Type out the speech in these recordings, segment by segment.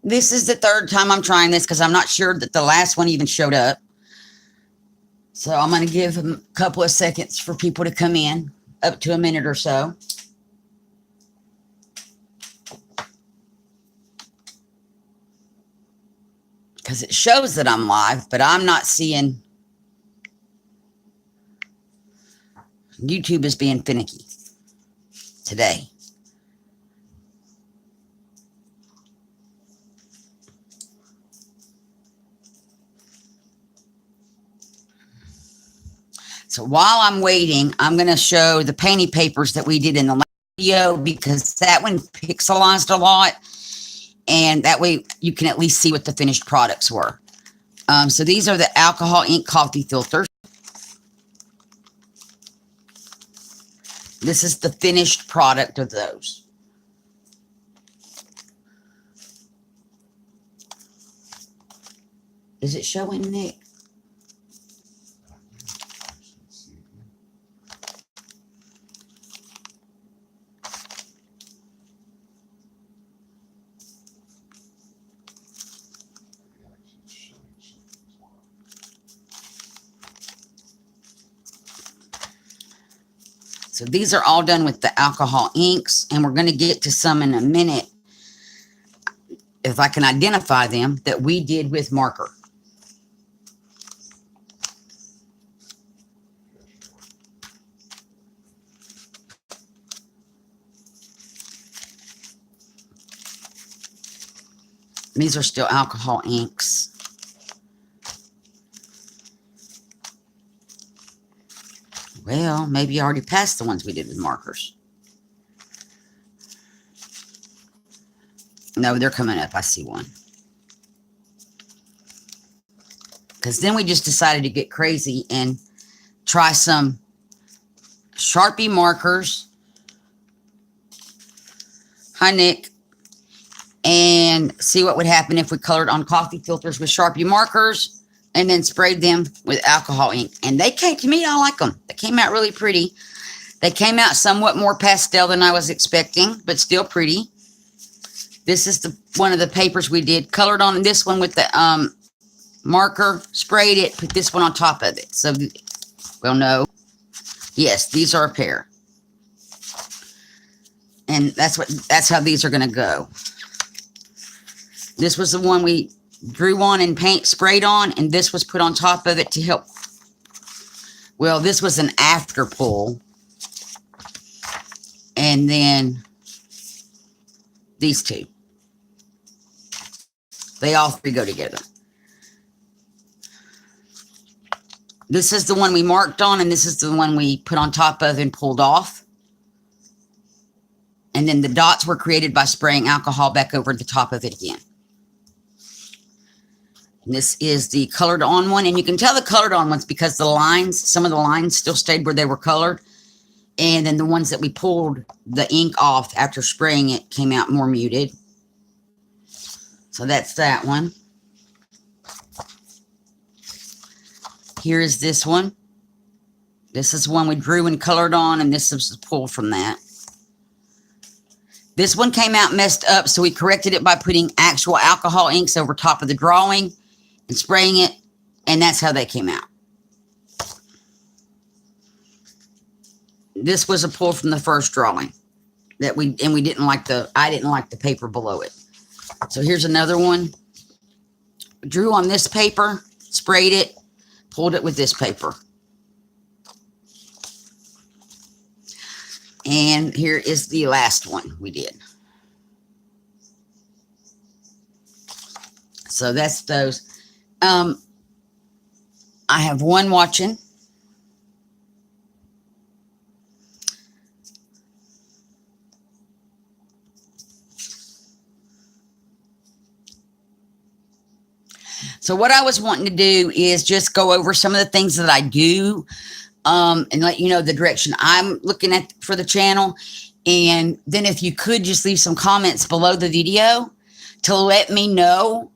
This is the third time I'm trying this because I'm not sure that the last one even showed up. So I'm going to give them a couple of seconds for people to come in, up to a minute or so. Because it shows that I'm live, but I'm not seeing. YouTube is being finicky today. So while I'm waiting, I'm going to show the painting papers that we did in the last video because that one pixelized a lot. And that way you can at least see what the finished products were. So these are the alcohol ink coffee filters. This is the finished product of those. Is it showing, Nick? So these are all done with the alcohol inks, and we're going to get to some in a minute, if I can identify them, that we did with marker. These are still alcohol inks. Well, maybe you already passed the ones we did with markers. No, they're coming up. I see one. Because then we just decided to get crazy and try some Sharpie markers. Hi, Nick. And see what would happen if we colored on coffee filters with Sharpie markers and then sprayed them with alcohol ink. And they came, to me, I like them. They came out really pretty. They came out somewhat more pastel than I was expecting, but still pretty. This is one of the papers we did. Colored on this one with the marker, sprayed it, put this one on top of it. So we'll know. Yes, these are a pair. And that's how these are going to go. This was the one we drew on and sprayed on, and this was put on top of it to help. Well, this was an after pull. And then these two. They all three go together. This is the one we marked on, and this is the one we put on top of and pulled off. And then the dots were created by spraying alcohol back over the top of it again. And this is the colored on one, and you can tell the colored on ones because the lines, some of the lines still stayed where they were colored. And then the ones that we pulled the ink off after spraying it came out more muted. So that's that one. Here is this one. This is one we drew and colored on, and this is the pull from that. This one came out messed up, so we corrected it by putting actual alcohol inks over top of the drawing and spraying it, and that's how they came out. This was a pull from the first drawing that we didn't like I didn't like the paper below it. So here's another one. Drew on this paper, sprayed it, pulled it with this paper. And here is the last one we did. So that's those. I have one watching. So what I was wanting to do is just go over some of the things that I do and let you know the direction I'm looking at for the channel. And then if you could just leave some comments below the video to let me know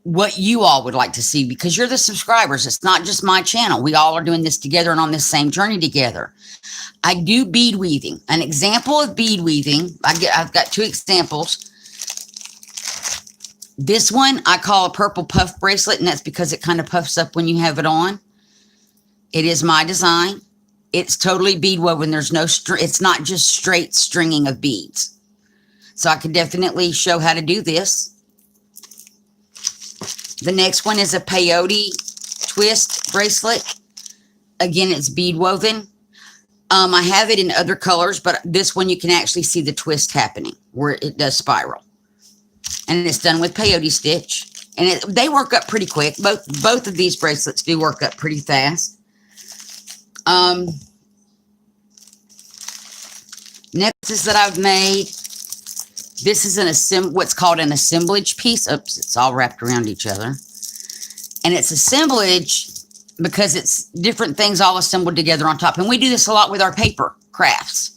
what you all would like to see, because you're the subscribers. It's not just my channel. We all are doing this together and on this same journey together. I do bead weaving. An example of bead weaving, I've got 2 examples. This one I call a purple puff bracelet, and that's because it kind of puffs up when you have it on. It is my design. It's totally bead woven. There's no it's not just straight stringing of beads. So I can definitely show how to do this. The next one is a peyote twist bracelet. Again, it's bead woven. I have it in other colors, but this one you can actually see the twist happening where it does spiral. And it's done with peyote stitch. And they work up pretty quick. Both of these bracelets do work up pretty fast. Necklaces that I've made. This is what's called an assemblage piece. Oops, it's all wrapped around each other. And it's assemblage because it's different things all assembled together on top. And we do this a lot with our paper crafts.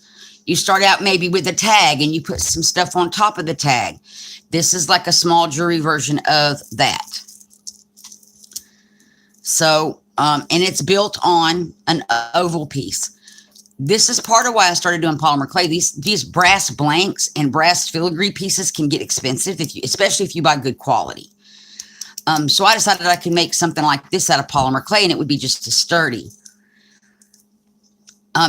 You start out maybe with a tag and you put some stuff on top of the tag. This is like a small jewelry version of that. So, and it's built on an oval piece. This is part of why I started doing polymer clay. These brass blanks and brass filigree pieces can get expensive, especially if you buy good quality. So I decided I could make something like this out of polymer clay, and it would be just as sturdy.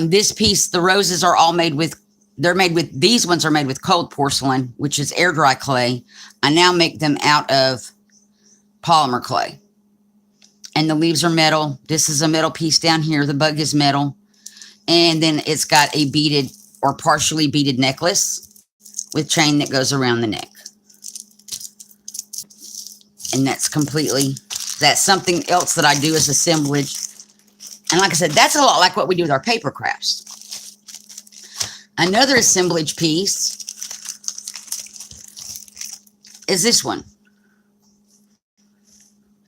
This piece, the roses are all made with, these ones are made with cold porcelain, which is air dry clay. I now make them out of polymer clay. And the leaves are metal. This is a metal piece down here. The bug is metal. And then it's got a beaded or partially beaded necklace with chain that goes around the neck. And that's something else that I do as assemblage. And like I said, that's a lot like what we do with our paper crafts. Another assemblage piece is this one.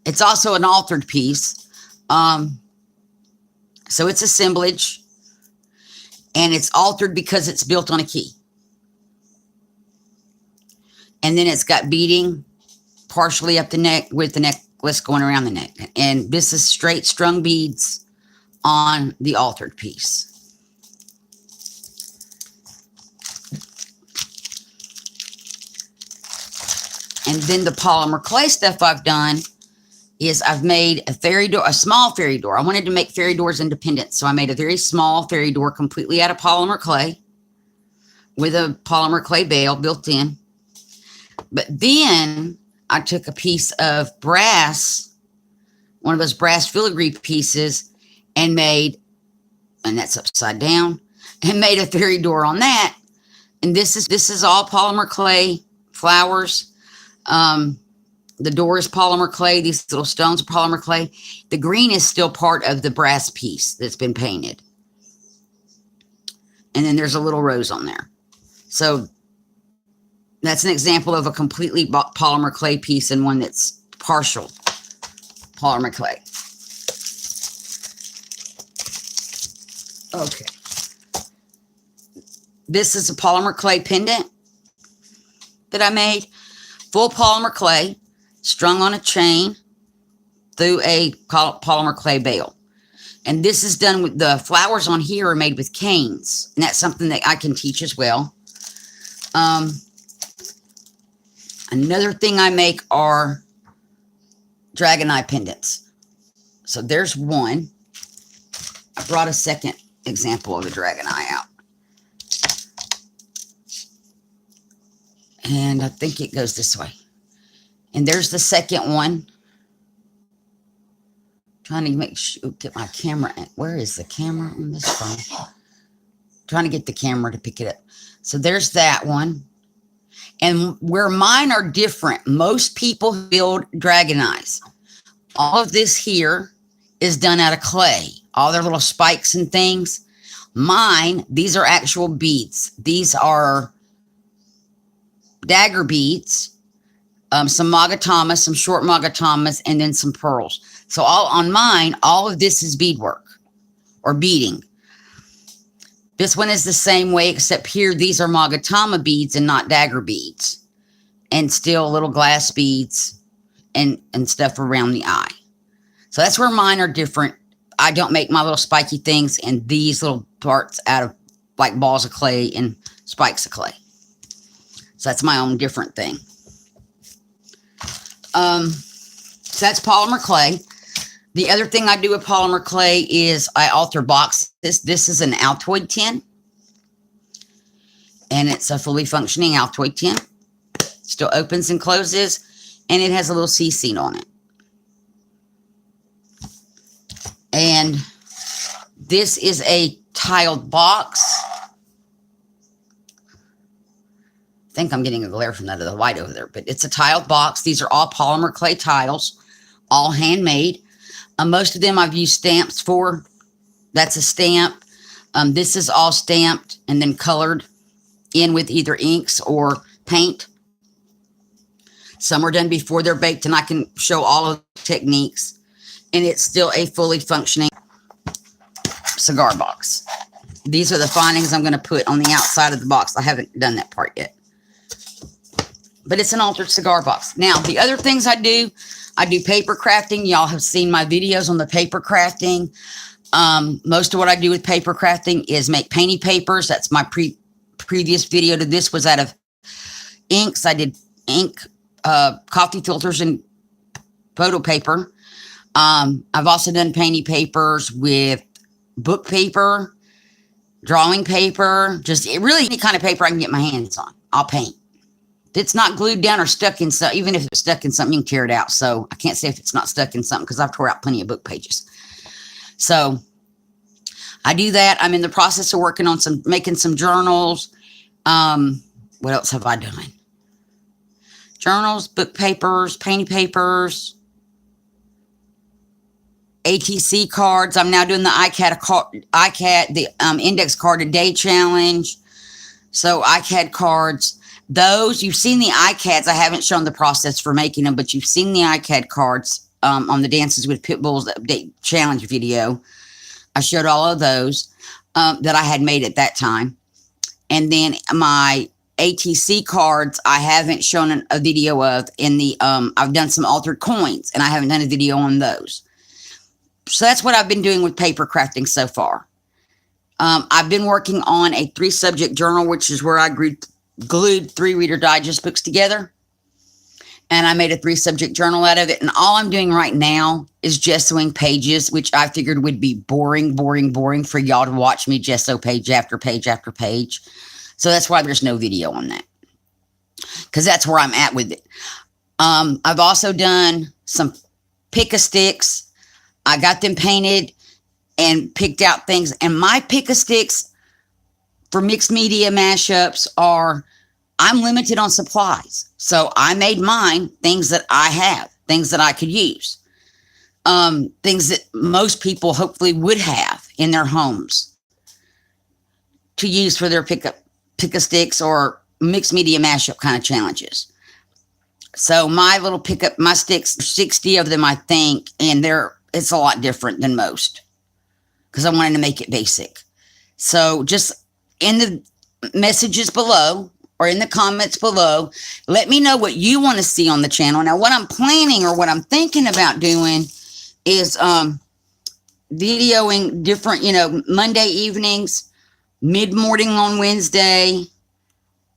It's also an altered piece. So it's assemblage. And it's altered because it's built on a key. And then it's got beading partially up the neck with the necklace going around the neck. And this is straight strung beads on the altered piece. And then the polymer clay stuff I've done is I've made a fairy door, a small fairy door. I wanted to make fairy doors independent. So I made a very small fairy door completely out of polymer clay with a polymer clay bail built in. But then I took a piece of brass, one of those brass filigree pieces, and that's upside down, and made a fairy door on that. And this is all polymer clay flowers. The door is polymer clay. These little stones are polymer clay. The green is still part of the brass piece that's been painted. And then there's a little rose on there. So that's an example of a completely polymer clay piece and one that's partial polymer clay. Okay. This is a polymer clay pendant that I made. Full polymer clay, strung on a chain through a polymer clay bail. And this is done with, the flowers on here are made with canes. And that's something that I can teach as well. Another thing I make are dragon eye pendants. So there's one. I brought a second example of a dragon eye out. And I think it goes this way. And there's the second one. Trying to make sure, get my camera. Where is the camera on this phone? Trying to get the camera to pick it up. So there's that one. And where mine are different, most people build dragon eyes. All of this here is done out of clay. All their little spikes and things. Mine, these are actual beads. These are dagger beads. Some magatamas, some short magatamas, and then some pearls. So all on mine, all of this is beadwork or beading. This one is the same way, except here, these are magatama beads and not dagger beads. And still little glass beads and stuff around the eye. So that's where mine are different. I don't make my little spiky things, and these little parts out of like balls of clay and spikes of clay. So that's my own different thing. So that's polymer clay. The other thing I do with polymer clay is I alter boxes. This is an Altoid tin. And it's a fully functioning Altoid tin. Still opens and closes. And it has a little C-seat on it. And this is a tiled box. I think I'm getting a glare from that other light over there. But it's a tiled box. These are all polymer clay tiles. All handmade. Most of them I've used stamps for. That's a stamp. This is all stamped and then colored in with either inks or paint. Some are done before they're baked, and I can show all of the techniques. And it's still a fully functioning cigar box. These are the findings I'm going to put on the outside of the box. I haven't done that part yet. But it's an altered cigar box. Now, the other things I do paper crafting. Y'all have seen my videos on the paper crafting. Most of what I do with paper crafting is make painty papers. That's my previous video to this was out of inks. I did ink, coffee filters, and photo paper. I've also done painty papers with book paper, drawing paper, just really any kind of paper I can get my hands on. I'll paint. If it's not glued down or stuck in something, even if it's stuck in something, you can tear it out. So I can't say if it's not stuck in something because I've tore out plenty of book pages. So I do that. I'm in the process of working on making some journals. What else have I done? Journals, book papers, painting papers, ATC cards. I'm now doing the ICAD, the index card a day challenge. So ICAD cards. Those, you've seen the iCads. I haven't shown the process for making them, but you've seen the iCad cards on the Dances with Pitbulls update challenge video. I showed all of those that I had made at that time. And then my ATC cards, I haven't shown a video of in the, I've done some altered coins, and I haven't done a video on those. So that's what I've been doing with paper crafting so far. I've been working on a 3-subject journal, which is where I glued 3 Reader Digest books together, and I made a 3-subject journal out of it. And all I'm doing right now is gessoing pages, which I figured would be boring for y'all to watch me gesso page after page after page. So that's why there's no video on that, because that's where I'm at with it. I've also done some pick-a-sticks. I got them painted and picked out things, and my pick-a-sticks for mixed media mashups are, I'm limited on supplies. So I made mine things that I have, things that I could use, things that most people hopefully would have in their homes to use for their pick-a-sticks or mixed media mashup kind of challenges. So my little my sticks, 60 of them, I think, and it's a lot different than most because I wanted to make it basic. So just in the messages below or in the comments below, let me know what you want to see on the channel. Now, what I'm planning or what I'm thinking about doing is videoing different, Monday evenings, mid-morning on Wednesday,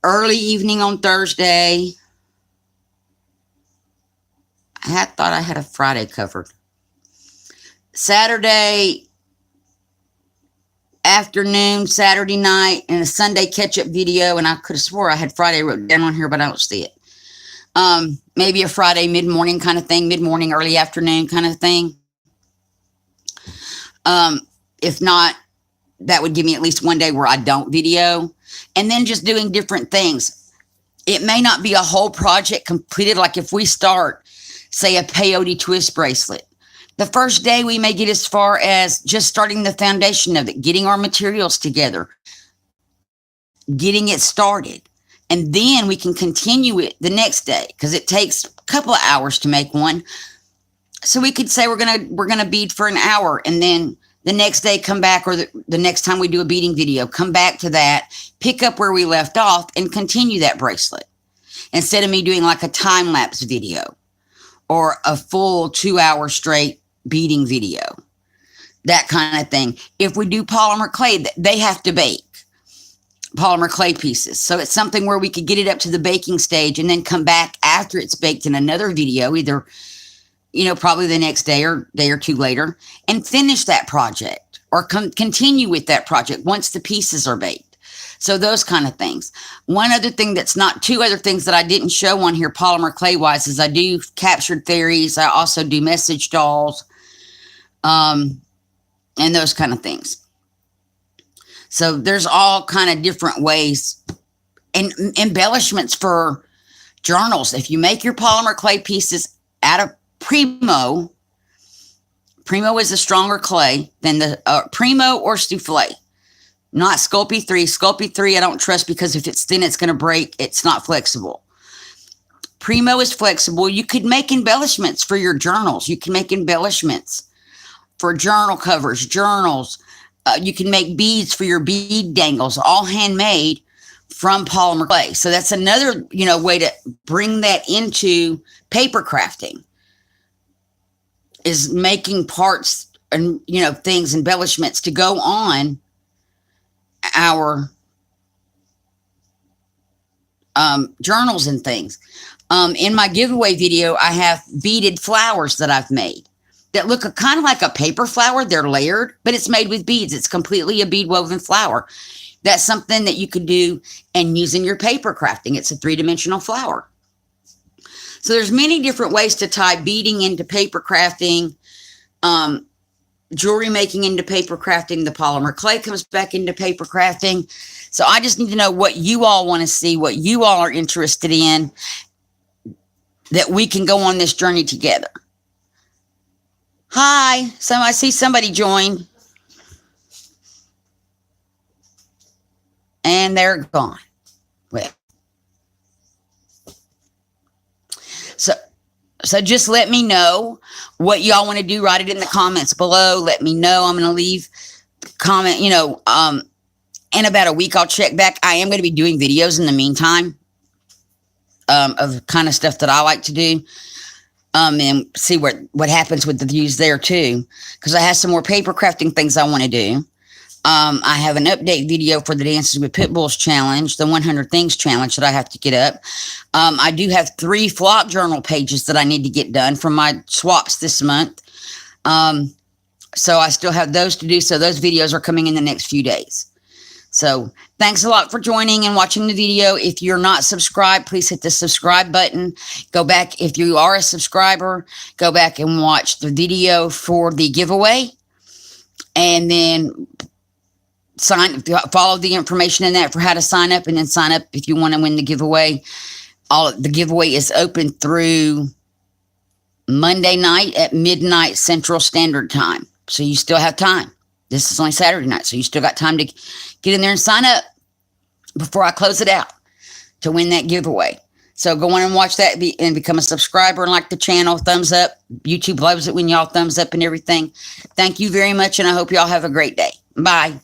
early evening on Thursday. I thought I had a Friday covered. Saturday afternoon, Saturday night, and a Sunday catch-up video. And I could have swore I had Friday wrote down on here, but I don't see it. Maybe a Friday mid-morning kind of thing, mid-morning, early afternoon kind of thing. If not, that would give me at least one day where I don't video. And then just doing different things. It may not be a whole project completed. Like if we start, say, a peyote twist bracelet. The first day we may get as far as just starting the foundation of it, getting our materials together, getting it started. And then we can continue it the next day because it takes a couple of hours to make one. So we could say we're gonna bead for an hour, and then the next day come back, or the next time we do a beading video, come back to that, pick up where we left off, and continue that bracelet. Instead of me doing like a time-lapse video or a full 2-hour straight beading video. that kind of thing. If we do polymer clay, they have to bake polymer clay pieces. So it's something where we could get it up to the baking stage and then come back after it's baked in another video, either, probably the next day or two later, and finish that project or continue with that project once the pieces are baked. So those kind of things. Two other things that I didn't show on here polymer clay wise is I do captured fairies. I also do message dolls, and those kind of things. So there's all kind of different ways and embellishments for journals. If you make your polymer clay pieces out of Primo is a stronger clay than the Primo or Souffle, not Sculpey 3. Sculpey 3 I don't trust because if it's thin, it's going to break. It's not flexible. Primo is flexible. You could make embellishments for your journals. You can make embellishments for journal covers, journals. You can make beads for your bead dangles, all handmade from polymer clay. So that's another, way to bring that into paper crafting, is making parts and, things, embellishments to go on our journals and things. In my giveaway video, I have beaded flowers that I've made that look kind of like a paper flower. They're layered, but it's made with beads. It's completely a bead woven flower. That's something that you could do and use in your paper crafting. It's a 3-dimensional flower. So there's many different ways to tie beading into paper crafting, jewelry making into paper crafting. The polymer clay comes back into paper crafting. So I just need to know what you all want to see, what you all are interested in, that we can go on this journey together. Hi. So I see somebody joined. And they're gone. Well. So just let me know what y'all want to do. Write it in the comments below. Let me know. I'm going to leave comment, in about a week, I'll check back. I am going to be doing videos in the meantime, of kind of stuff that I like to do. And see what happens with the views there too. Because I have some more paper crafting things I want to do. I have an update video for the Dances with Pitbulls challenge, the 100 Things challenge that I have to get up. I do have 3 flop journal pages that I need to get done from my swaps this month. So I still have those to do. So those videos are coming in the next few days. So thanks a lot for joining and watching the video. If you're not subscribed, please hit the subscribe button. Go back. If you are a subscriber, go back and watch the video for the giveaway. And then follow the information in that for how to sign up, and then sign up if you want to win the giveaway. The giveaway is open through Monday night at midnight Central Standard Time. So you still have time. This is only Saturday night, so you still got time to get in there and sign up before I close it out to win that giveaway. So go on and watch that and become a subscriber and like the channel. Thumbs up. YouTube loves it when y'all thumbs up and everything. Thank you very much, and I hope y'all have a great day. Bye.